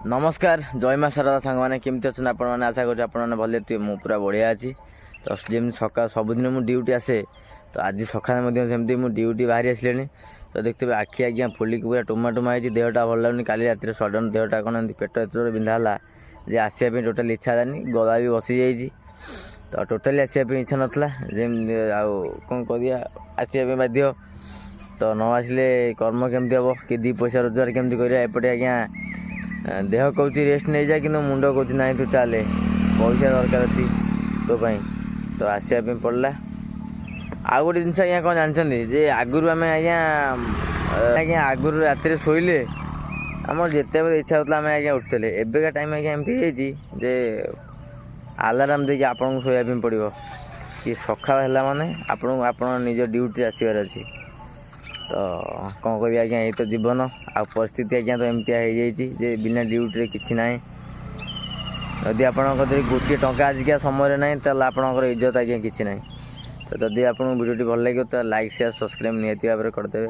नमस्कार जय माँ शारदा सांग मैंने केमती अच्छे आपण मैंने आशा करें आपने भले थे मु पूरा बढ़िया अच्छी तो जमी सका सबुदिन मुझे ड्यूटी आसे तो आज सका सेमती मुझे ड्यूटी बाहरी आसिले तो देखते आखि आज्ञा फुलिक पूरा टोमाटोमा होती देहटा भल लगुनि काली रात सडन देहटा कौन पेट एत बिंधा है जे आसपा टोटाल इच्छा हेनी गला भी बसी जाइए तो टोटाली आसपा इच्छा नाला कौन करिया आसपा बाध्य तो न आसिले कर्म केमती हम कि दी पैसा रोजगार केमती करिया एपटे आज्ञा देह कौच रेस्ट नहीं जा कि मुंड कौच ना तू चले पैसा दरकार अच्छी तो तो आसपा पड़ा आ गोटे जिन आज्ञा कौन जानते जे आगुरी आम आज्ञा आज्ञा आगुरी राति शोले आम जिते इच्छा होता आम आज्ञा उठुले एବେକା टाइम आज्ञा एमती जे आलाराम देखिए आपको शोया पड़ो कि सकाळ है माने आपण निज ड्यूटी आसबार अच्छी तो कौन करिए आज्ञा ये तो जीवन आ परिस्थिति आज्ञा तो एमती हो जे बिना ड्यूटी किसी ना जदि आप गोटे टंका आजिका समय ना तो आपंकर इज्जत आज्ञा किसी ना तो जदि आपको वीडियो भल लगे तो लाइक शेयर सब्सक्राइब निहाती भाव करदेवे।